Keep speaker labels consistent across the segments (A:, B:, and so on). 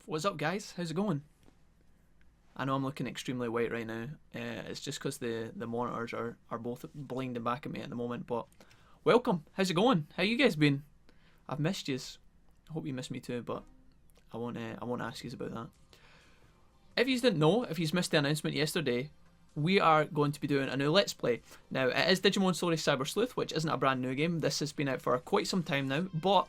A: What's up, guys? How's it going? I know I'm looking extremely white right now. It's just because the monitors are both blinding back at me at the moment. But welcome. How's it going? How you guys been? I've missed yous. I hope you missed me too, but I won't ask yous about that. If you didn't know, if you missed the announcement yesterday, we are going to be doing a new Let's Play. Now, it is Digimon Story Cyber Sleuth, which isn't a brand new game. This has been out for quite some time now, but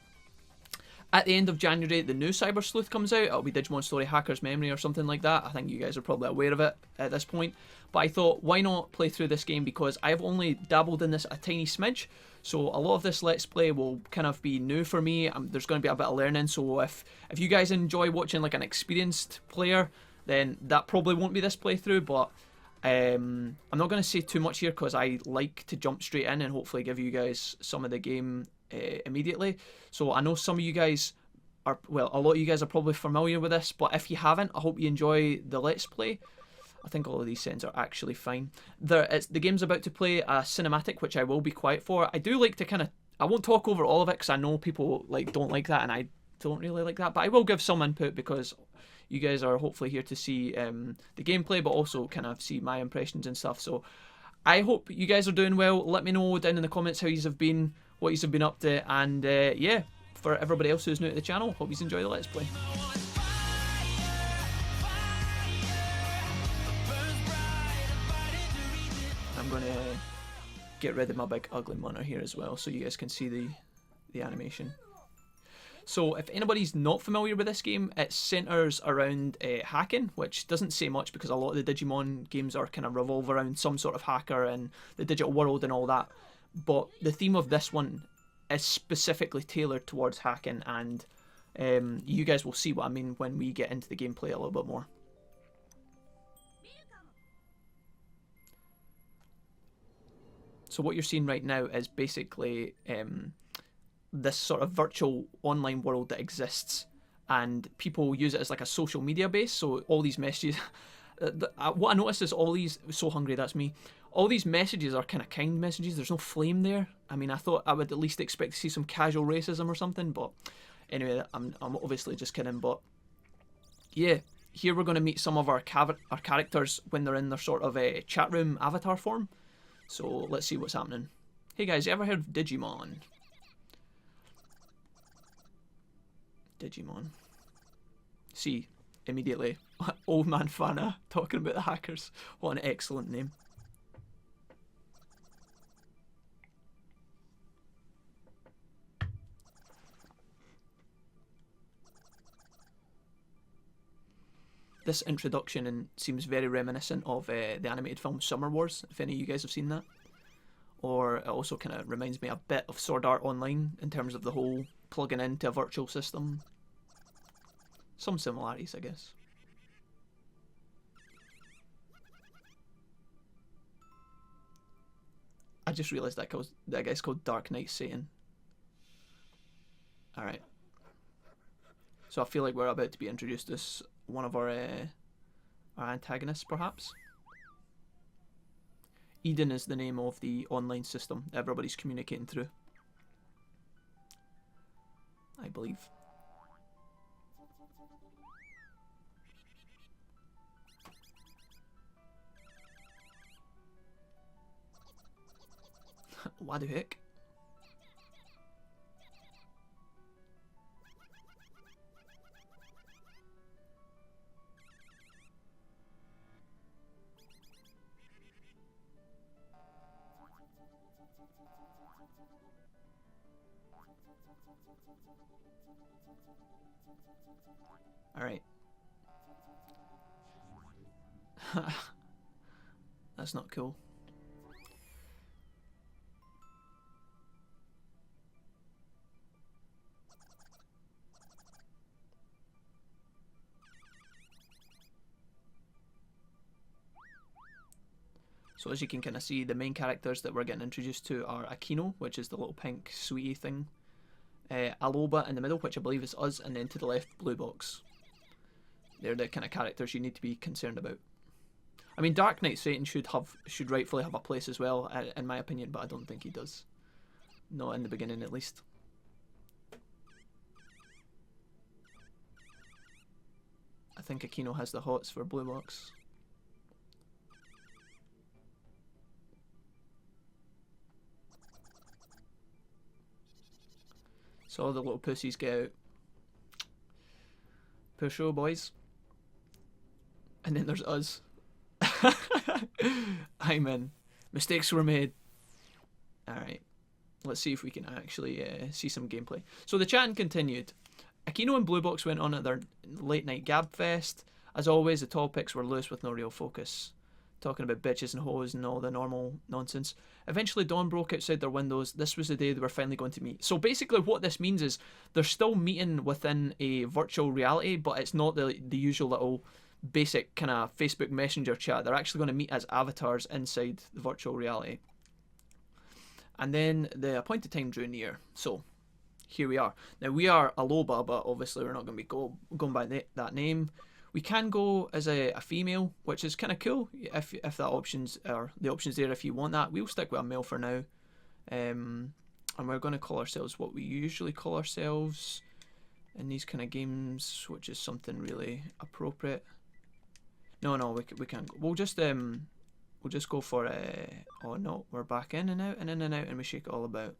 A: at the end of January, the new Cyber Sleuth comes out. It'll be Digimon Story Hacker's Memory or something like that. I think you guys are probably aware of it at this point. But I thought, why not play through this game, because I've only dabbled in this a tiny smidge. So a lot of this Let's Play will kind of be new for me. There's going to be a bit of learning. So if you guys enjoy watching like an experienced player, then that probably won't be this playthrough. But I'm not going to say too much here because I like to jump straight in and hopefully give you guys some of the game immediately. So I know some of you guys are, well, a lot of you guys are probably familiar with this, but if you haven't, I hope you enjoy the Let's Play. I think all of these settings are actually fine. The game's about to play a cinematic, which I will be quiet for. I do like to kind of, I won't talk over all of it because I know people like don't like that, and I don't really like that, but I will give some input because you guys are hopefully here to see the gameplay, but also kind of see my impressions and stuff. So I hope you guys are doing well. Let me know down in the comments how you have been, what you have been up to, and yeah, for everybody else who's new to the channel, hope you enjoy the Let's Play. I'm going to get rid of my big ugly monitor here as well so you guys can see the animation. So if anybody's not familiar with this game, it centres around hacking, which doesn't say much because a lot of the Digimon games are kind of revolve around some sort of hacker and the digital world and all that. But the theme of this one is specifically tailored towards hacking, and you guys will see what I mean when we get into the gameplay a little bit more. So what you're seeing right now is basically this sort of virtual online world that exists, and people use it as like a social media base. So all these messages, what I noticed is all these, so hungry, that's me. All these messages are kind of kind messages. There's no flame there. I mean, I thought I would at least expect to see some casual racism or something, but anyway, I'm obviously just kidding. But yeah, here we're going to meet some of our characters when they're in their sort of a chat room avatar form. So let's see what's happening. Hey guys, you ever heard of Digimon? Digimon. See, immediately, Old Man Fana talking about the hackers. What an excellent name. This introduction seems very reminiscent of the animated film Summer Wars, if any of you guys have seen that. Or it also kind of reminds me a bit of Sword Art Online in terms of the whole plugging into a virtual system. Some similarities, I guess. I just realised that guy's called Dark Knight Satan. Alright. So I feel like we're about to be introduced to one of our antagonists, perhaps. Eden is the name of the online system everybody's communicating through, I believe. What the heck? Alright. That's not cool. So as you can kind of see, the main characters that we're getting introduced to are Akino, which is the little pink sweetie thing. Aloba in the middle, which I believe is us, and then to the left, Blue Box. They're the kind of characters you need to be concerned about. I mean, Dark Knight Satan should rightfully have a place as well, in my opinion, but I don't think he does. Not in the beginning, at least. think Aquino has the hots for blue box. So all the little pussies get out. Push show, boys. And then there's us. I'm in. Mistakes were made. Alright. Let's see if we can actually see some gameplay. So the chatting continued. Aquino and Blue Box went on at their late night gab fest. As always, the topics were loose with no real focus. Talking about bitches and hoes and all the normal nonsense. Eventually dawn broke outside their windows. This was the day they were finally going to meet. So basically what this means is they're still meeting within a virtual reality, but it's not the usual little basic kind of Facebook Messenger chat. They're actually going to meet as avatars inside the virtual reality. And then the appointed time drew near. So here we are. Now we are Aloba, but obviously we're not going to be going by that name. We can go as a female, which is kind of cool if that option's or the option's there if you want that. We'll stick with a male for now, and we're going to call ourselves what we usually call ourselves in these kind of games, which is something really appropriate. No, we can't. We'll just go for oh no, we're back in and out and in and out, and we shake it all about.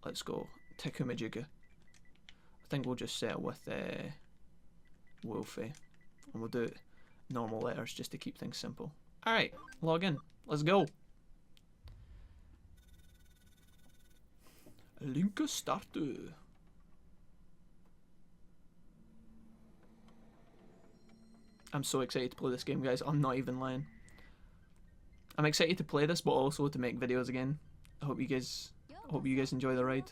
A: Let's go Tekumajuga. I think we'll just settle with Wolfie, and we'll do it normal letters just to keep things simple. Alright, log in. Let's go. Link started. I'm so excited to play this game, guys. I'm not even lying. I'm excited to play this, but also to make videos again. I hope you guys enjoy the ride.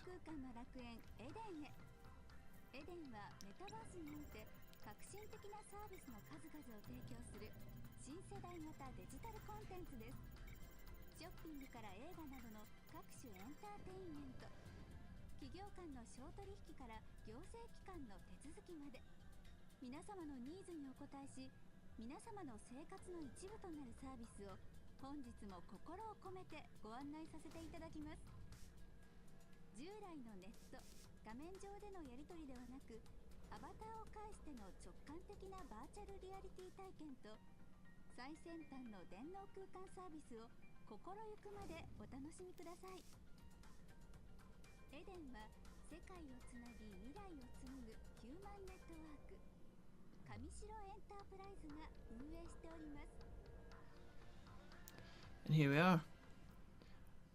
A: And here we are.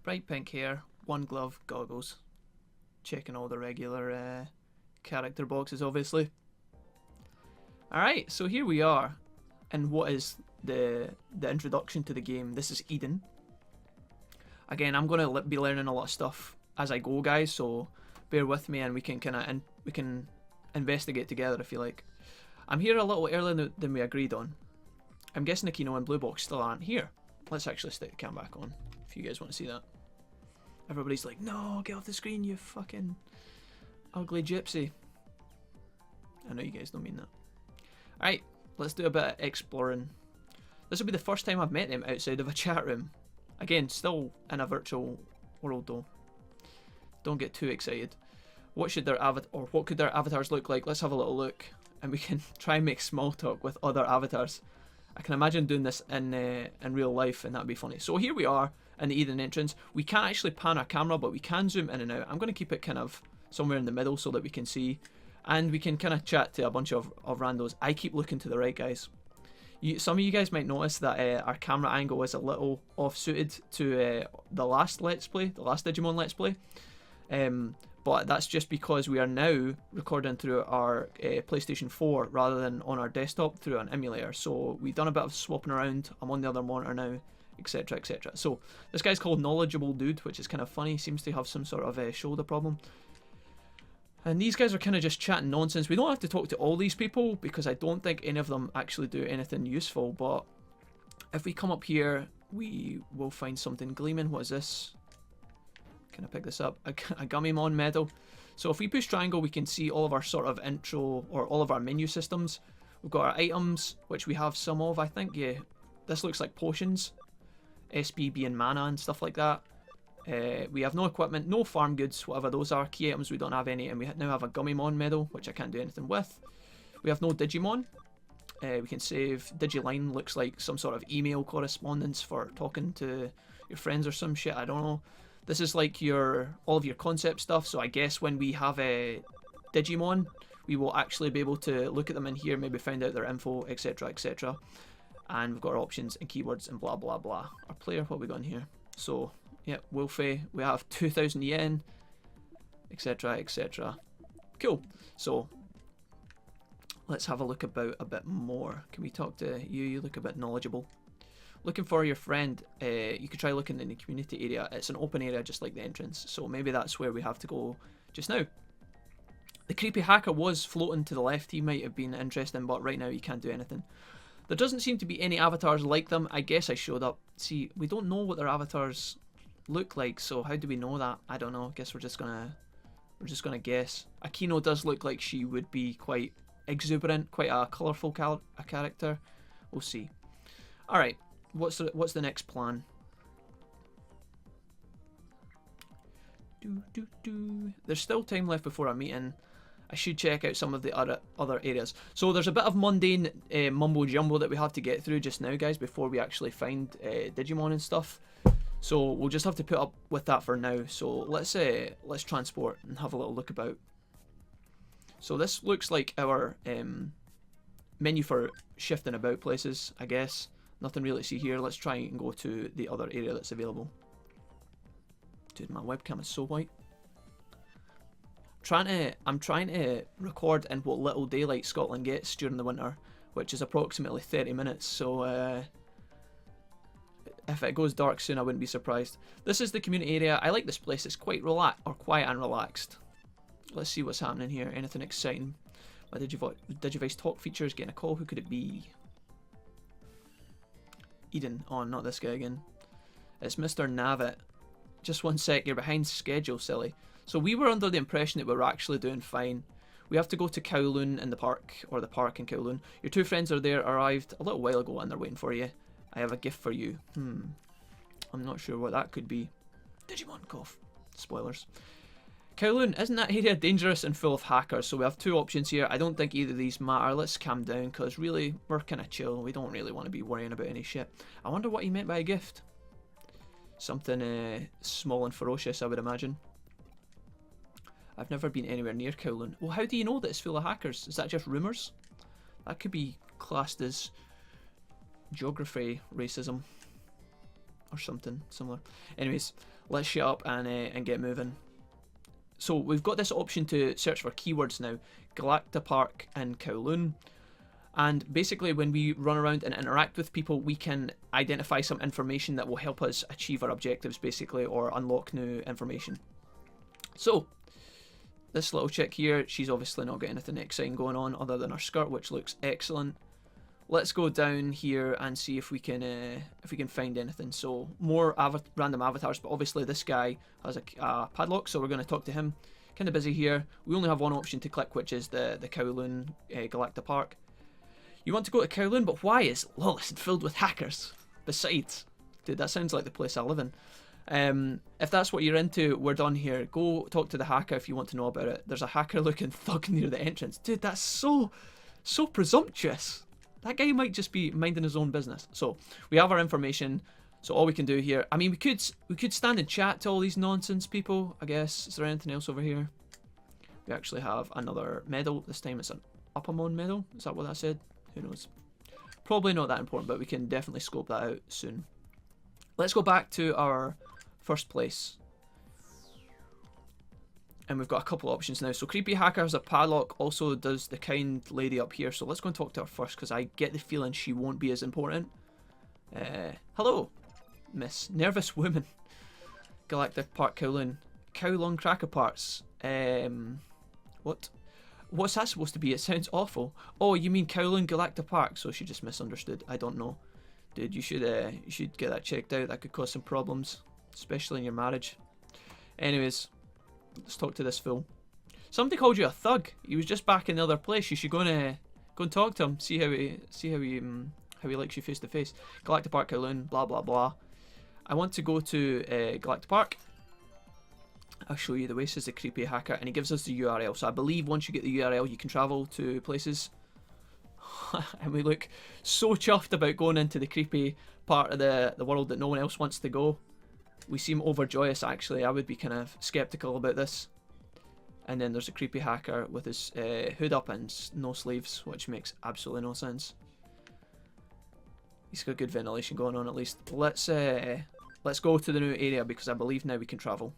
A: Bright pink hair, one glove, goggles. Checking all the regular character boxes, obviously. Alright, so here we are. And what is the introduction to the game? This is Eden. Again, I'm going to be learning a lot of stuff as I go, guys, so bear with me and we can investigate together if you like. I'm here a little earlier than we agreed on. I'm guessing Aquino and Blue Box still aren't here. Let's actually stick the cam back on if you guys want to see that. Everybody's like, no, get off the screen, you fucking ugly gypsy. I know you guys don't mean that. Alright, let's do a bit of exploring. This will be the first time I've met them outside of a chat room. Again, still in a virtual world though. Don't get too excited. What should their what could their avatars look like? Let's have a little look, and we can try and make small talk with other avatars. I can imagine doing this in real life, and that'd be funny. So here we are in the Eden entrance. We can't actually pan our camera, but we can zoom in and out. I'm going to keep it kind of somewhere in the middle so that we can see, and we can kind of chat to a bunch of randos. I keep looking to the right, guys. Some of you guys might notice that our camera angle is a little off-suited to the last Let's Play, the last Digimon Let's Play. But that's just because we are now recording through our PlayStation 4 rather than on our desktop through an emulator. So we've done a bit of swapping around. I'm on the other monitor now, etc, etc. So this guy's called Knowledgeable Dude, which is kind of funny. He seems to have some sort of shoulder problem. And these guys are kind of just chatting nonsense. We don't have to talk to all these people because I don't think any of them actually do anything useful. But if we come up here, we will find something gleaming. What is this? Can I pick this up? A Gummymon medal. So if we push triangle, we can see all of our sort of intro or all of our menu systems. We've got our items, which we have some of, I think. Yeah, this looks like potions, SP being mana and stuff like that. We have no equipment, no farm goods, whatever those are. Key items, we don't have any, and we now have a Gummymon medal, which I can't do anything with. We have no Digimon. We can save. Digiline looks like some sort of email correspondence for talking to your friends or some shit. I don't know. This is like all of your concept stuff. So I guess when we have a Digimon, we will actually be able to look at them in here, maybe find out their info, etc, etc. And we've got our options and keywords and blah blah blah. Our player, what we got in here? So yeah, Wolfie, we have 2,000 yen, etc, etc. Cool. So let's have a look about a bit more. Can we talk to you? You look a bit knowledgeable. Looking for your friend, you could try looking in the community area. It's an open area just like the entrance, so maybe that's where we have to go just now. The creepy hacker was floating to the left. He might have been interesting, but right now he can't do anything. There doesn't seem to be any avatars like them. I guess I showed up. See, we don't know what their avatars look like, so how do we know that? I don't know. I guess we're just gonna guess. Akino does look like she would be quite exuberant, quite a colourful character. We'll see. All right, what's the next plan? There's still time left before our meeting. I should check out some of the other areas. So there's a bit of mundane mumbo jumbo that we have to get through just now, guys, before we actually find Digimon and stuff. So we'll just have to put up with that for now. So let's transport and have a little look about. So this looks like our menu for shifting about places, I guess. Nothing really to see here. Let's try and go to the other area that's available. Dude, my webcam is so white. I'm trying to record in what little daylight Scotland gets during the winter, which is approximately 30 minutes. So if it goes dark soon, I wouldn't be surprised. This is the community area. I like this place. It's quite quiet and relaxed. Let's see what's happening here. Anything exciting? My Digivice talk feature is getting a call. Who could it be? Eden. Oh, not this guy again. It's Mr. Navit. Just one sec. You're behind schedule, silly. So we were under the impression that we were actually doing fine. We have to go to Kowloon in the park, or the park in Kowloon. Your two friends are there, arrived a little while ago and they're waiting for you. I have a gift for you. I'm not sure what that could be. Digimon cough. Spoilers. Kowloon, isn't that area dangerous and full of hackers? So we have two options here. I don't think either of these matter. Let's calm down, because really, we're kind of chill. We don't really want to be worrying about any shit. I wonder what he meant by a gift. Something small and ferocious, I would imagine. I've never been anywhere near Kowloon. Well, how do you know that it's full of hackers? Is that just rumours? That could be classed as geography racism or something similar. Anyways, let's shut up and get moving. So we've got this option to search for keywords now. Galacta Park and Kowloon. And basically when we run around and interact with people, we can identify some information that will help us achieve our objectives, basically, or unlock new information. So this little chick here, she's obviously not got anything exciting going on other than her skirt, which looks excellent. Let's go down here and see if we can find anything. So more random avatars, but obviously this guy has a padlock, so we're going to talk to him. Kind of busy here. We only have one option to click, which is the Kowloon Galacta Park. You want to go to Kowloon, but why? It's lawless and filled with hackers. Besides, dude, that sounds like the place I live in. If that's what you're into, we're done here. Go talk to the hacker if you want to know about it. There's a hacker-looking thug near the entrance. Dude, that's so presumptuous. That guy might just be minding his own business. So we have our information. So all we can do here, I mean, we could stand and chat to all these nonsense people, I guess. Is there anything else over here? We actually have another medal. This time it's an Upamon medal. Is that what that said? Who knows? Probably not that important, but we can definitely scope that out soon. Let's go back to our first place. And we've got a couple of options now. So Creepy Hacker has a padlock, also does the kind lady up here. So let's go and talk to her first, because I get the feeling she won't be as important. Hello, Miss Nervous Woman. Galactic Park Kowloon. Kowloon Cracker Parts. What? What's that supposed to be? It sounds awful. Oh, you mean Kowloon Galacta Park? So she just misunderstood. I don't know. Dude, you should get that checked out. That could cause some problems, especially in your marriage. Anyways, let's talk to this fool. Somebody called you a thug. He was just back in the other place. You should go and talk to him. See how he likes you face to face. Galacta Park Kowloon. Blah blah blah. I want to go to Galacta Park. I'll show you the way, says the Creepy Hacker, and he gives us the URL. So I believe once you get the URL, you can travel to places. and we look so chuffed about going into the creepy part of the world that no one else wants to go. We seem overjoyous, actually. I would be kind of skeptical about this. And then there's a creepy hacker with his hood up and no sleeves, which makes absolutely no sense. He's got good ventilation going on, at least. Let's go to the new area, because I believe now we can travel.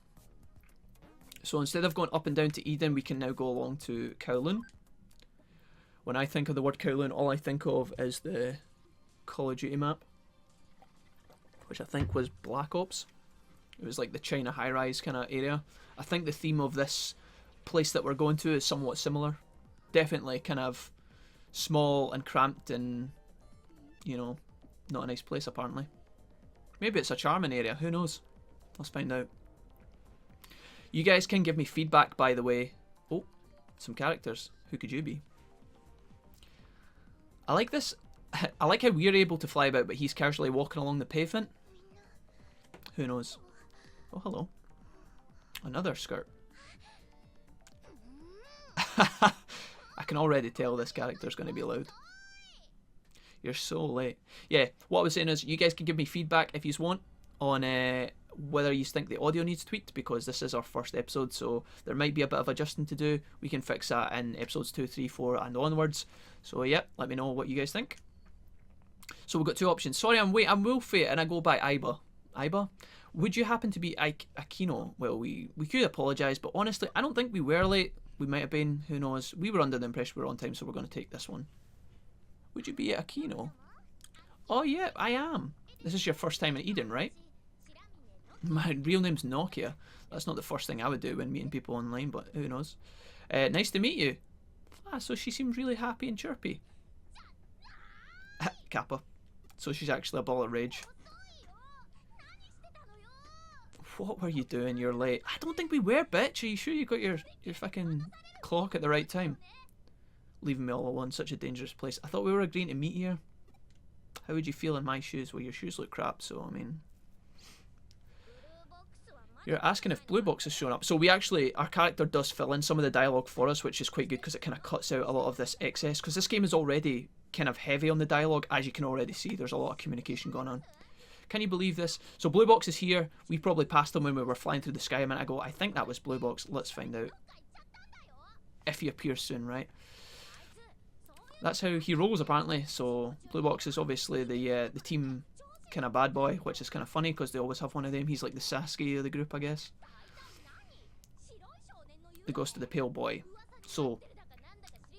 A: So instead of going up and down to Eden, we can now go along to Kowloon. When I think of the word Kowloon, all I think of is the Call of Duty map, which I think was Black Ops. It was like the China high-rise kind of area. I think the theme of this place that we're going to is somewhat similar. Definitely kind of small and cramped and, you know, not a nice place apparently. Maybe it's a charming area, who knows? Let's find out. You guys can give me feedback, by the way. Oh, some characters. Who could you be? I like this. I like how we're able to fly about, but he's casually walking along the pavement. Who knows? Oh, hello. Another skirt. I can already tell this character's going to be loud. You're so late. Yeah, what I was saying is, you guys can give me feedback if you want on whether you think the audio needs tweaked, because this is our first episode, so there might be a bit of adjusting to do. We can fix that in episodes 2, 3, 4 and onwards. So yeah, let me know what you guys think. So we've got two options. Sorry, I'm Wolfie and I go by Aiba. Aiba? Would you happen to be Akino? Well, we could apologise, but honestly, I don't think we were late. We might have been, who knows. We were under the impression we were on time, so we're going to take this one. Would you be Akino? Oh yeah, I am. This is your first time in Eden, right? My real name's Nokia. That's not the first thing I would do when meeting people online, but who knows. Nice to meet you. Ah, so she seems really happy and chirpy. Kappa. So she's actually a ball of rage. What were you doing? You're late. I don't think we were, bitch. Are you sure you got your fucking clock at the right time? Leaving me all alone, such a dangerous place. I thought we were agreeing to meet here. How would you feel in my shoes? Well, your shoes look crap, so I mean... You're asking if Blue Box is showing up. So we actually, our character does fill in some of the dialogue for us, which is quite good because it kind of cuts out a lot of this excess. Because this game is already kind of heavy on the dialogue, as you can already see. There's a lot of communication going on. Can you believe this? So Blue Box is here. We probably passed him when we were flying through the sky a minute ago. I think that was Blue Box. Let's find out. If he appears soon, right? That's how he rolls, apparently. So Blue Box is obviously the team kind of bad boy, which is kind of funny because they always have one of them. He's like the Sasuke of the group, I guess. The Ghost of the Pale Boy. So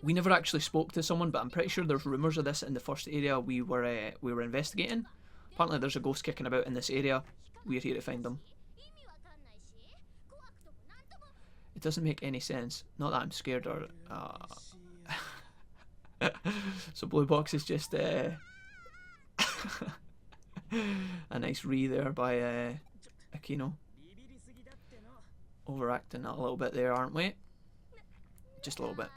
A: we never actually spoke to someone, but I'm pretty sure there's rumours of this in the first area we were investigating. Apparently there's a ghost kicking about in this area. We're here to find them. It doesn't make any sense. Not that I'm scared or... So Blue Box is just a nice re there by Akino. Overacting that a little bit there, aren't we? Just a little bit.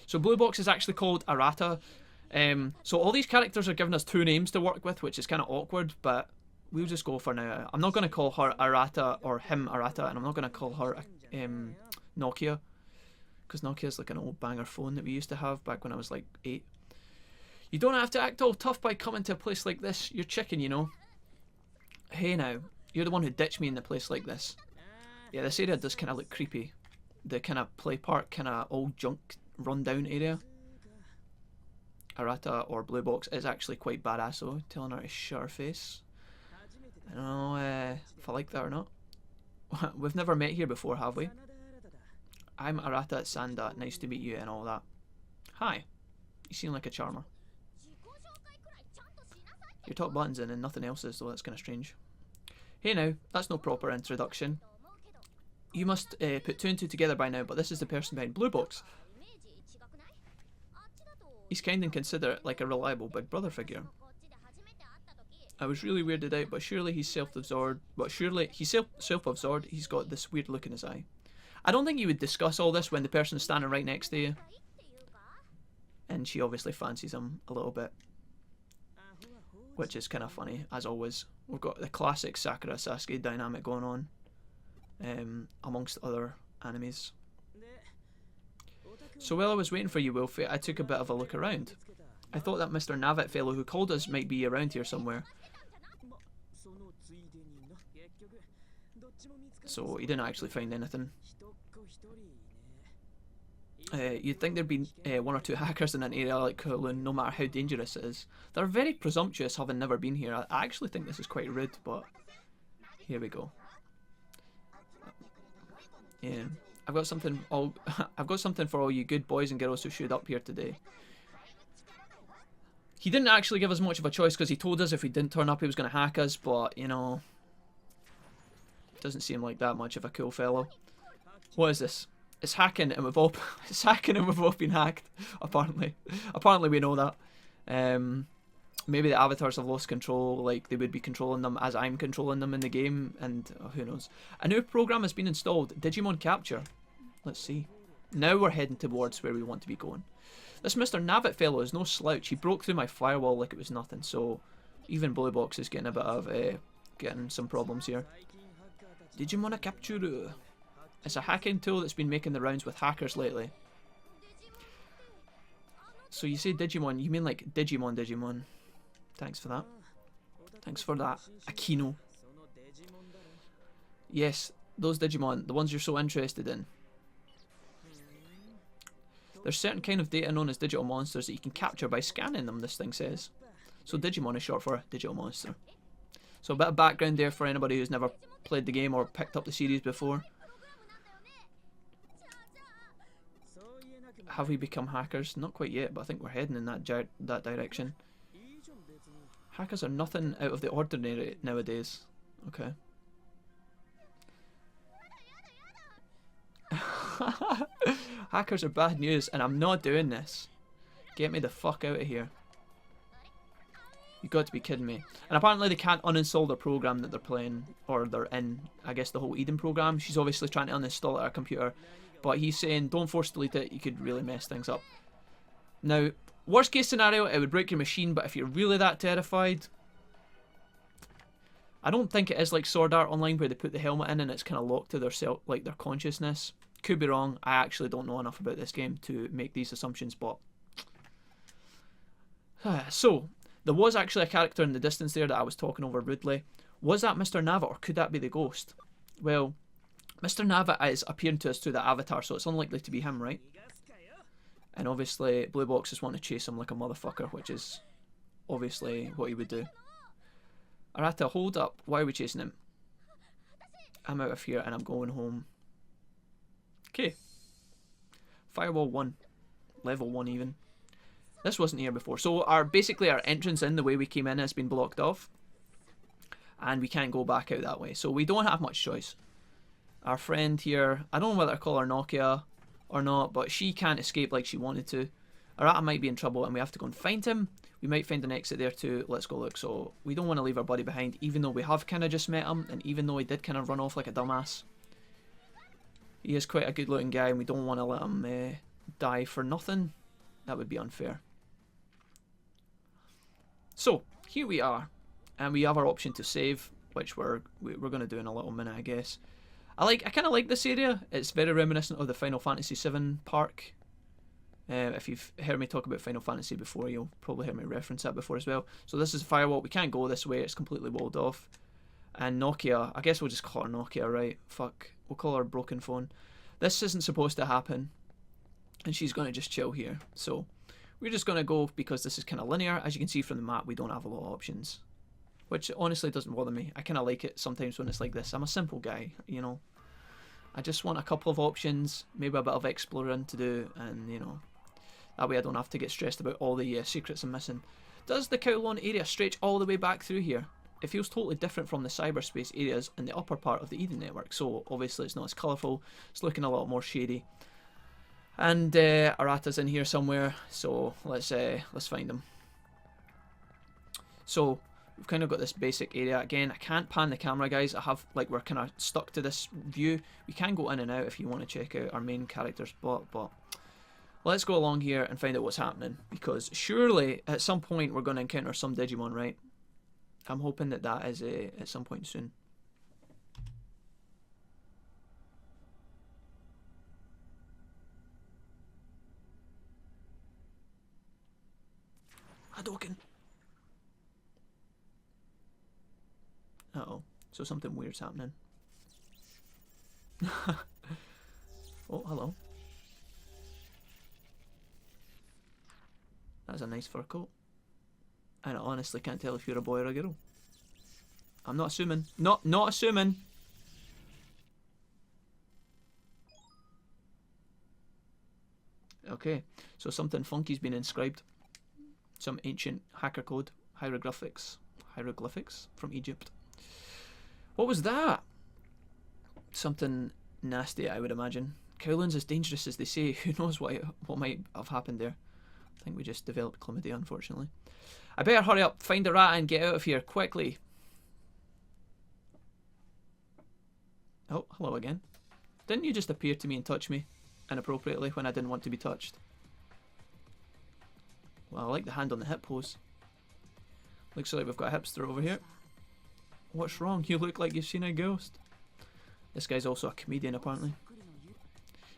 A: So Blue Box is actually called Arata. So all these characters are giving us two names to work with, which is kind of awkward, but we'll just go for now. I'm not going to call her Arata or him Arata, and I'm not going to call her Nokia, because Nokia's like an old banger phone that we used to have back when I was like 8. You don't have to act all tough by coming to a place like this. You're chicken, you know. Hey now, you're the one who ditched me in a place like this. Yeah, this area does kind of look creepy. The kind of play park, kind of old junk, run-down area. Arata or Blue Box is actually quite badass though, telling her to shut her face. I don't know if I like that or not. We've never met here before, have we? I'm Arata Sanda, nice to meet you and all that. Hi, you seem like a charmer. Your top button's in and nothing else is though, that's kind of strange. Hey now, that's no proper introduction. You must put 2 and 2 together by now, but this is the person behind Blue Box. He's kind and considerate, like a reliable big brother figure. I was really weirded out, but surely he's self-absorbed. Self-absorbed. He's got this weird look in his eye. I don't think you would discuss all this when the person's standing right next to you. And she obviously fancies him a little bit, which is kind of funny, as always. We've got the classic Sakura Sasuke dynamic going on, amongst other animes. So while I was waiting for you, Wolfie, I took a bit of a look around. I thought that Mr. Navet fellow who called us might be around here somewhere. So he didn't actually find anything. You'd think there'd be one or two hackers in an area like Kowloon, no matter how dangerous it is. They're very presumptuous, having never been here. I actually think this is quite rude, but here we go. Yeah, I've got something. I've got something for all you good boys and girls who showed up here today. He didn't actually give us much of a choice because he told us if we didn't turn up, he was going to hack us. But you know, doesn't seem like that much of a cool fellow. What is this? It's hacking, and we've all it's hacking, and we've all been hacked. Apparently, we know that. Maybe the avatars have lost control, like they would be controlling them as I'm controlling them in the game, and who knows. A new program has been installed, Digimon Capture. Let's see. Now we're heading towards where we want to be going. This Mr. Navet fellow is no slouch. He broke through my firewall like it was nothing, so even Blue Box is getting a bit of getting some problems here. Digimon Capture. It's a hacking tool that's been making the rounds with hackers lately. So you say Digimon, you mean like Digimon. Thanks for that. Thanks for that, Akino. Yes, those Digimon, the ones you're so interested in. There's certain kind of data known as digital monsters that you can capture by scanning them, this thing says. So Digimon is short for a digital monster. So a bit of background there for anybody who's never played the game or picked up the series before. Have we become hackers? Not quite yet, but I think we're heading in that direction. Hackers are nothing out of the ordinary nowadays. Okay. Hackers are bad news, and I'm not doing this. Get me the fuck out of here. You got to be kidding me. And apparently they can't uninstall their program that they're playing, or they're in, I guess, the whole Eden program. She's obviously trying to uninstall it on her computer. But he's saying, don't force delete it, you could really mess things up. Now, worst case scenario, it would break your machine, but if you're really that terrified... I don't think it is like Sword Art Online where they put the helmet in and it's kind of locked to their their consciousness. Could be wrong, I actually don't know enough about this game to make these assumptions, but... So, there was actually a character in the distance there that I was talking over rudely. Was that Mr. Navet, or could that be the ghost? Well... Mr. Navet is appearing to us through the avatar, so it's unlikely to be him, right? And obviously, Blue Box just want to chase him like a motherfucker, which is obviously what he would do. Arata, hold up. Why are we chasing him? I'm out of here and I'm going home. Okay. Firewall 1. Level 1 even. This wasn't here before. So basically our entrance in, the way we came in, has been blocked off. And we can't go back out that way. So we don't have much choice. Our friend here, I don't know whether to call her Nokia or not, but she can't escape like she wanted to. Arata might be in trouble and we have to go and find him. We might find an exit there too. Let's go look. So we don't want to leave our buddy behind, even though we have kind of just met him, and even though he did kind of run off like a dumbass. He is quite a good looking guy and we don't want to let him die for nothing. That would be unfair. So here we are, and we have our option to save, which we're going to do in a little minute, I guess. I kind of like this area. It's very reminiscent of the Final Fantasy VII park. If you've heard me talk about Final Fantasy before, you'll probably hear me reference that before as well. So this is a firewall. We can't go this way. It's completely walled off. And Nokia, I guess we'll just call her Nokia, right? Fuck. We'll call her broken phone. This isn't supposed to happen. And she's going to just chill here. So we're just going to go because this is kind of linear. As you can see from the map, we don't have a lot of options. Which honestly doesn't bother me. I kind of like it sometimes when it's like this. I'm a simple guy, you know. I just want a couple of options, maybe a bit of exploring to do, and you know, that way I don't have to get stressed about all the secrets I'm missing. Does the Kowloon area stretch all the way back through here? It feels totally different from the cyberspace areas in the upper part of the Eden network, so obviously it's not as colourful, it's looking a lot more shady. And Arata's in here somewhere, so let's find him. So we've kind of got this basic area. Again, I can't pan the camera, guys. We're kind of stuck to this view. We can go in and out if you want to check out our main character's spot, but let's go along here and find out what's happening, because surely at some point we're going to encounter some Digimon, right? I'm hoping that is at some point soon. Hadouken! Uh-oh. So something weird's happening. Oh, hello. That's a nice fur coat. And I honestly can't tell if you're a boy or a girl. I'm not assuming. Not assuming. Okay, so something funky's been inscribed. Some ancient hacker code. Hieroglyphics from Egypt. What was that? Something nasty, I would imagine. Kowloon's as dangerous as they say. Who knows what might have happened there. I think we just developed chlamydia, unfortunately. I better hurry up, find Arata and get out of here quickly. Oh, hello again. Didn't you just appear to me and touch me inappropriately when I didn't want to be touched? Well, I like the hand on the hip pose. Looks like we've got a hipster over here. What's wrong? You look like you've seen a ghost. This guy's also a comedian, apparently.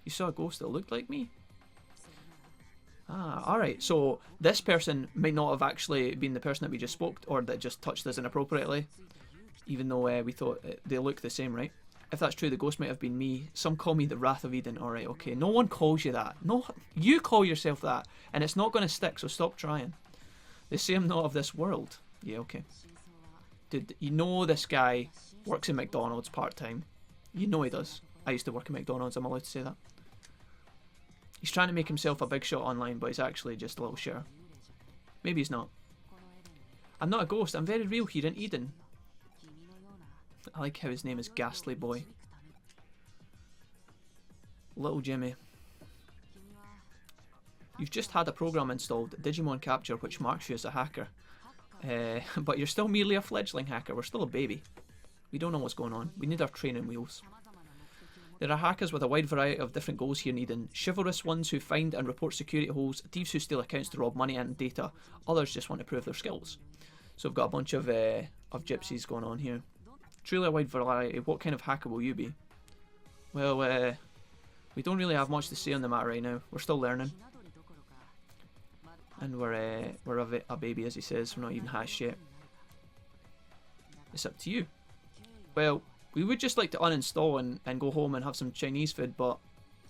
A: You saw a ghost that looked like me? Ah, alright. So this person might not have actually been the person that we just spoke to, or that just touched us inappropriately. Even though we thought they look the same, right? If that's true, the ghost might have been me. Some call me the Wrath of Eden. Alright, okay. No one calls you that. No, you call yourself that. And it's not going to stick, so stop trying. They say I'm not of this world. Yeah, okay. Dude, you know this guy works in McDonald's part-time. You know he does. I used to work in McDonald's, I'm allowed to say that. He's trying to make himself a big shot online, but he's actually just a little shitter. Maybe he's not. I'm not a ghost, I'm very real here in Eden. I like how his name is Ghastly Boy. Little Jimmy. You've just had a program installed, Digimon Capture, which marks you as a hacker. But you're still merely a fledgling hacker, we're still a baby. We don't know what's going on, we need our training wheels. There are hackers with a wide variety of different goals here in Eden. Chivalrous ones who find and report security holes, thieves who steal accounts to rob money and data, others just want to prove their skills. So we've got a bunch of gypsies going on here. Truly a wide variety. What kind of hacker will you be? Well, we don't really have much to say on the matter right now. We're still learning. And we're a baby, as he says. We're not even hatched yet. It's up to you. Well, we would just like to uninstall and go home and have some Chinese food, but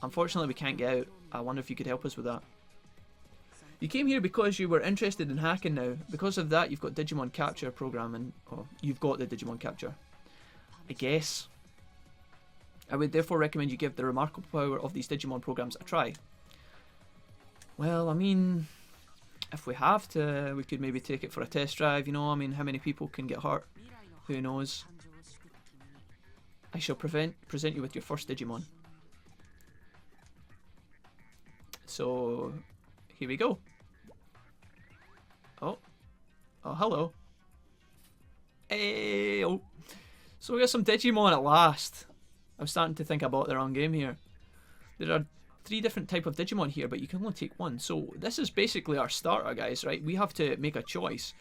A: unfortunately we can't get out. I wonder if you could help us with that. You came here because you were interested in hacking now. Because of that, you've got Digimon Capture program, and you've got the Digimon Capture. I guess. I would therefore recommend you give the remarkable power of these Digimon programs a try. Well, I mean, if we have to, we could maybe take it for a test drive, you know. I mean, how many people can get hurt? Who knows? I shall present you with your first Digimon. So, here we go. Oh, hello. Hey, oh. So we got some Digimon at last. I'm starting to think I bought the wrong game here. There are 3 different types of Digimon here, but you can only take one. So this is basically our starter, guys, right? We have to make a choice.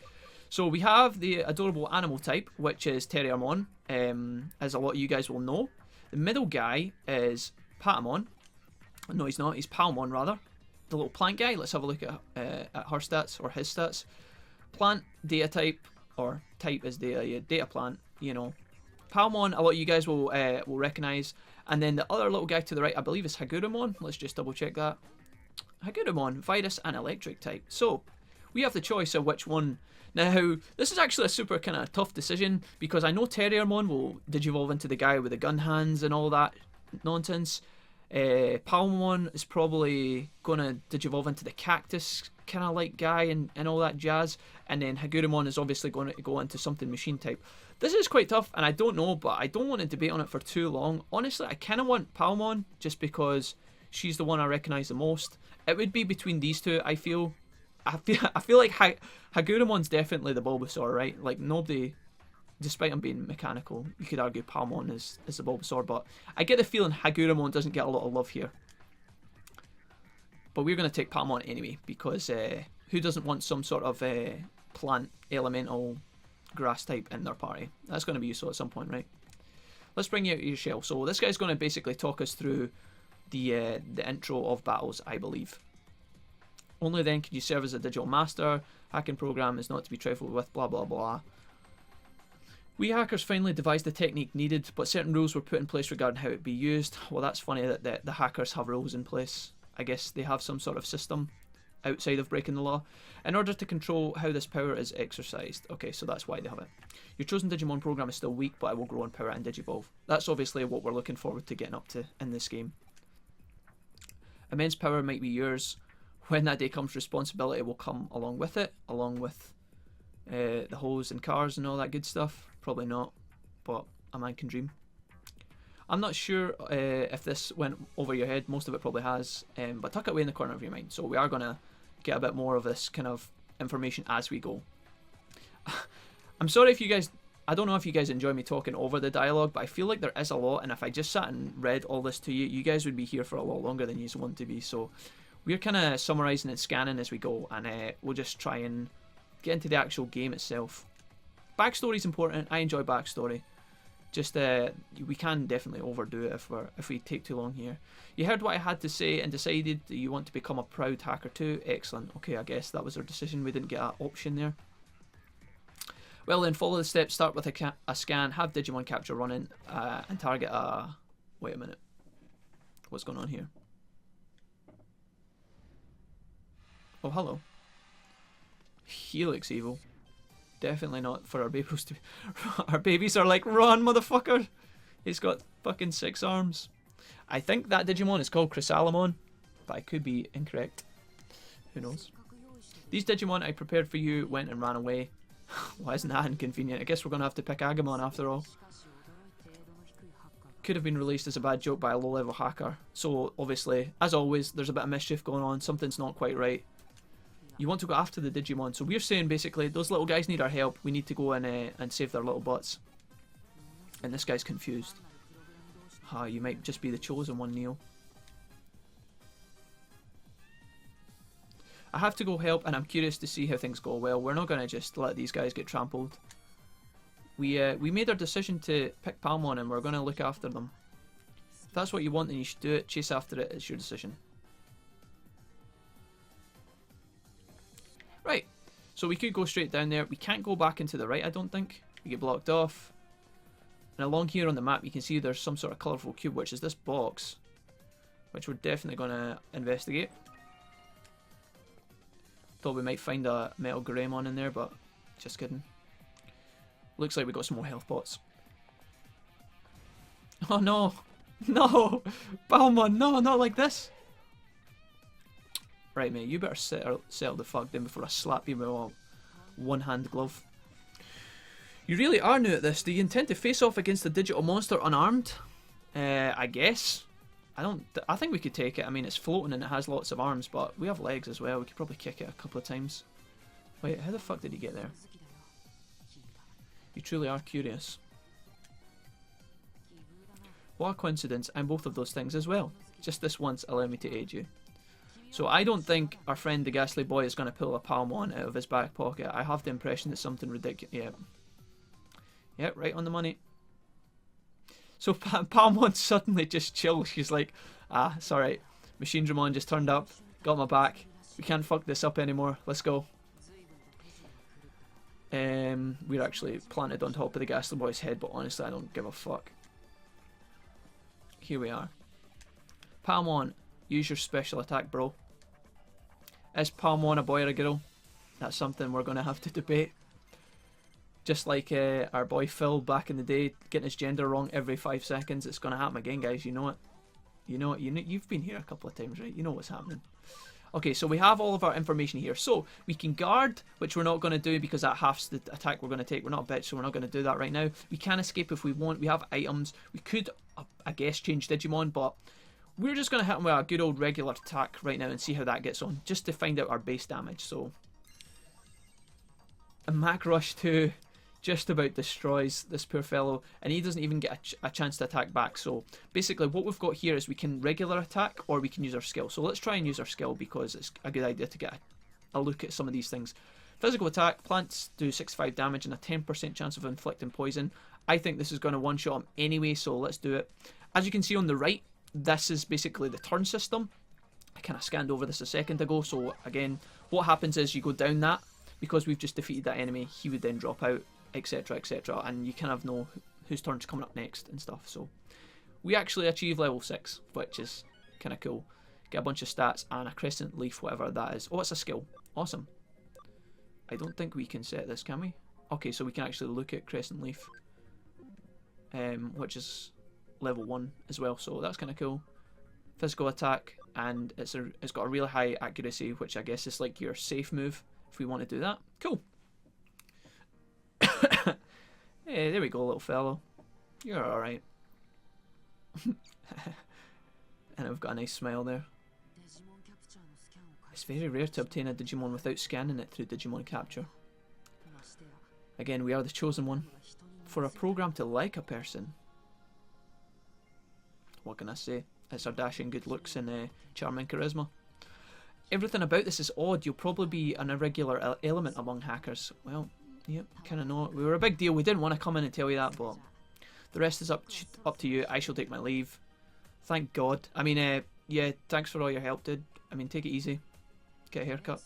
A: So we have the adorable animal type, which is Terriermon, as a lot of you guys will know. The middle guy is Patamon. No, he's not. He's Palmon, rather. The little plant guy. Let's have a look at her stats, or his stats. Plant, data type, or type is data, yeah, data plant, you know. Palmon, a lot of you guys will recognise. And then the other little guy to the right, I believe, is Hagurumon. Let's just double check that. Hagurumon, virus and electric type. So, we have the choice of which one. Now, this is actually a super kind of tough decision, because I know Terriermon will digivolve into the guy with the gun hands and all that nonsense. Palmon is probably going to digivolve into the cactus kind of like guy and all that jazz. And then Hagurumon is obviously going to go into something machine type. This is quite tough, and I don't know, but I don't want to debate on it for too long. Honestly, I kind of want Palmon, just because she's the one I recognise the most. It would be between these two, I feel. I feel like Hagurumon's definitely the Bulbasaur, right? Like, nobody, despite him being mechanical, you could argue Palmon is the Bulbasaur, but I get the feeling Hagurumon doesn't get a lot of love here. But we're going to take Palmon anyway, because who doesn't want some sort of plant, elemental, grass type in their party? That's going to be useful at some point, right? Let's bring you out of your shell. So this guy's going to basically talk us through the intro of battles, I believe. Only then can you serve as a digital master. Hacking program is not to be trifled with, blah blah blah. We hackers finally devised the technique needed, but certain rules were put in place regarding how it be used. Well, that's funny that the hackers have rules in place. I guess they have some sort of system outside of breaking the law in order to control how this power is exercised. Okay, so that's why they have it. Your chosen Digimon program is still weak, but it will grow in power and digivolve. That's obviously what we're looking forward to getting up to in this game. Immense power might be yours. When that day comes, responsibility will come along with it, along with the hoes and cars and all that good stuff. Probably not, but a man can dream. I'm not sure if this went over your head. Most of it probably has, but tuck it away in the corner of your mind. So we are going to get a bit more of this kind of information as we go. I'm sorry if you guys... I don't know if you guys enjoy me talking over the dialogue, but I feel like there is a lot, and if I just sat and read all this to you, you guys would be here for a lot longer than you want to be. So we're kind of summarising and scanning as we go, and we'll just try and get into the actual game itself. Backstory is important. I enjoy backstory. Just we can definitely overdo it if we take too long here. You heard what I had to say and decided that you want to become a proud hacker too. Excellent. Okay, I guess that was our decision. We didn't get an option there. Well then, follow the steps. Start with a scan. Have Digimon capture running and target a... Wait a minute. What's going on here? Oh, hello. He looks evil. Definitely not for our babies to be. Our babies are like, run, motherfucker! He's got fucking 6 arms. I think that Digimon is called Chrysalimon, but I could be incorrect. Who knows? These Digimon I prepared for you went and ran away. Why isn't that inconvenient? I guess we're going to have to pick Agamon after all. Could have been released as a bad joke by a low-level hacker. So, obviously, as always, there's a bit of mischief going on. Something's not quite right. You want to go after the Digimon. So we're saying basically those little guys need our help. We need to go and save their little butts. And this guy's confused. You might just be the chosen one, Neo. I have to go help, and I'm curious to see how things go. Well, we're not going to just let these guys get trampled. We made our decision to pick Palmon, and we're going to look after them. If that's what you want, then you should do it. Chase after it. It's your decision. Right, so we could go straight down there. We can't go back into the right, I don't think. We get blocked off. And along here on the map, you can see there's some sort of colourful cube, which is this box, which we're definitely going to investigate. Thought we might find a metal Greymon in there, but just kidding. Looks like we got some more health pots. Oh no! No! Palmon, no, not like this! Right, mate, you better settle the fuck down before I slap you with a one-hand glove. You really are new at this. Do you intend to face off against a digital monster unarmed? I guess. I think we could take it. I mean, it's floating and it has lots of arms, but we have legs as well. We could probably kick it a couple of times. Wait, how the fuck did he get there? You truly are curious. What a coincidence. I'm both of those things as well. Just this once, allow me to aid you. So I don't think our friend the Ghastly Boy is going to pull a Palmon out of his back pocket. I have the impression that something ridiculous... Yeah. Yeah, right on the money. So Palmon suddenly just chills. She's like, it's alright. Machine Dramon just turned up. Got my back. We can't fuck this up anymore. Let's go. We're actually planted on top of the Ghastly Boy's head, but honestly I don't give a fuck. Here we are. Palmon, use your special attack, bro. Is Palmon a boy or a girl? That's something we're going to have to debate. Just like our boy Phil back in the day, getting his gender wrong every 5 seconds. It's going to happen again, guys. You know it. You know it. You've been here a couple of times, right? You know what's happening. Okay, so we have all of our information here. So we can guard, which we're not going to do because that halves the attack we're going to take. We're not a bitch, so we're not going to do that right now. We can escape if we want. We have items. We could, I guess, change Digimon, but we're just going to hit him with a good old regular attack right now and see how that gets on, just to find out our base damage. So a Mac Rush 2 just about destroys this poor fellow, and he doesn't even get a chance to attack back. So basically what we've got here is we can regular attack or we can use our skill. So let's try and use our skill because it's a good idea to get a look at some of these things. Physical attack, plants do 65 damage and a 10% chance of inflicting poison. I think this is going to one-shot him anyway, so let's do it. As you can see on the right, this is basically the turn system. I kind of scanned over this a second ago. So again, what happens is you go down that, because we've just defeated that enemy, he would then drop out, etc, etc, and you kind of know whose turn's coming up next and stuff. So we actually achieve level 6, which is kind of cool. Get a bunch of stats and a crescent leaf, whatever that is. Oh, it's a skill. Awesome. I don't think we can set this, can we? Okay, so we can actually look at crescent leaf, which is level 1 as well, so that's kind of cool. Physical attack, and it's got a really high accuracy, which I guess is like your safe move if we want to do that. Cool. Hey, there we go, little fellow. You're alright. And I've got a nice smile there. It's very rare to obtain a Digimon without scanning it through Digimon capture. Again, we are the chosen one. For a program to like a person. What can I say? It's our dashing good looks and charming charisma. Everything about this is odd. You'll probably be an irregular element among hackers. Well, yep, kind of know it. We were a big deal. We didn't want to come in and tell you that, but the rest is up to you. I shall take my leave. Thank God. I mean, yeah, thanks for all your help, dude. I mean, take it easy. Get a haircut.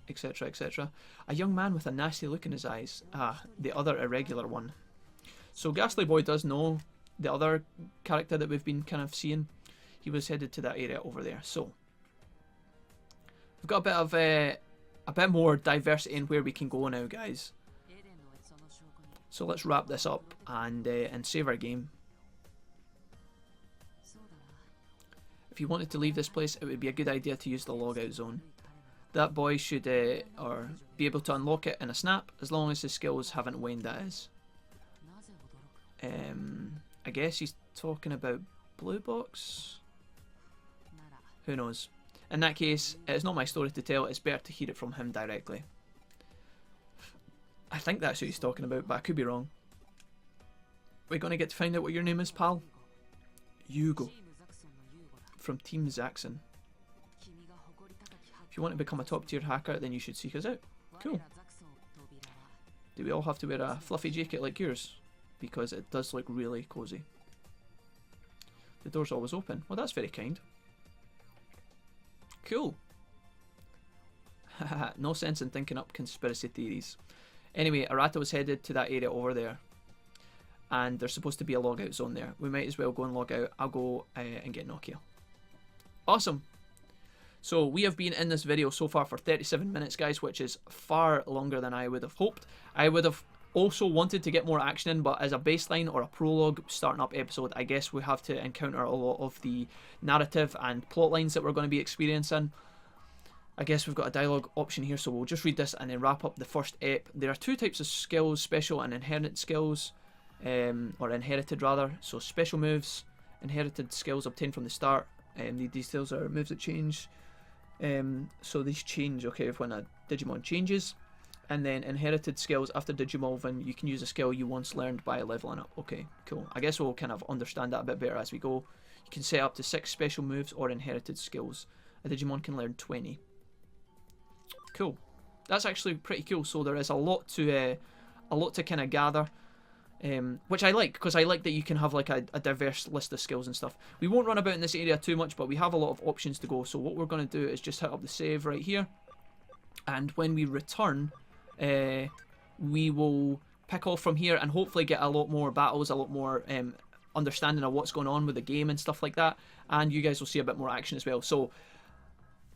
A: Etc, etc. A young man with a nasty look in his eyes. Ah, the other irregular one. So Ghastly Boy does know the other character that we've been kind of seeing. He was headed to that area over there. So we've got a bit more diversity in where we can go now, guys. So let's wrap this up and save our game. If you wanted to leave this place, it would be a good idea to use the logout zone. That boy should or be able to unlock it in a snap, as long as his skills haven't waned, that is. I guess he's talking about Blue Box? Who knows? In that case, it's not my story to tell, it's better to hear it from him directly. I think that's who he's talking about, but I could be wrong. We're going to get to find out what your name is, pal. Hugo. From Team Zaxxon. If you want to become a top tier hacker, then you should seek us out. Cool. Do we all have to wear a fluffy jacket like yours? Because it does look really cozy. The door's always open. Well, that's very kind. Cool. Haha, no sense in thinking up conspiracy theories. Anyway, Arata was headed to that area over there. And there's supposed to be a logout zone there. We might as well go and log out. I'll go and get Nokia. Awesome. So we have been in this video so far for 37 minutes, guys, which is far longer than I would have hoped. I would have also wanted to get more action in, but as a baseline or a prologue starting up episode, I guess we have to encounter a lot of the narrative and plot lines that we're going to be experiencing. I guess we've got a dialogue option here, so we'll just read this and then wrap up the first ep. There are two types of skills, special and inherent skills, or inherited rather. So special moves, inherited skills obtained from the start. The details are moves that change. So these change, okay, when a Digimon changes. And then inherited skills, after Digivolving, you can use a skill you once learned by leveling up. Okay, cool. I guess we'll kind of understand that a bit better as we go. You can set up to 6 special moves or inherited skills. A Digimon can learn 20. Cool. That's actually pretty cool. So there is a lot to kind of gather. Which I like, because I like that you can have like a diverse list of skills and stuff. We won't run about in this area too much, but we have a lot of options to go. So what we're going to do is just hit up the save right here. And when we return, we will pick off from here and hopefully get a lot more battles, a lot more understanding of what's going on with the game and stuff like that. And you guys will see a bit more action as well. So,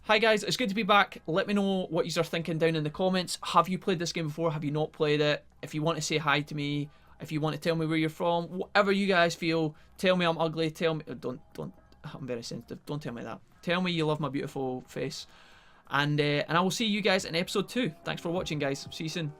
A: hi guys, it's good to be back. Let me know what you are thinking down in the comments. Have you played this game before? Have you not played it? If you want to say hi to me, if you want to tell me where you're from, whatever you guys feel, tell me I'm ugly, tell me, don't, I'm very sensitive, don't tell me that. Tell me you love my beautiful face. And I will see you guys in episode 2. Thanks for watching, guys. See you soon.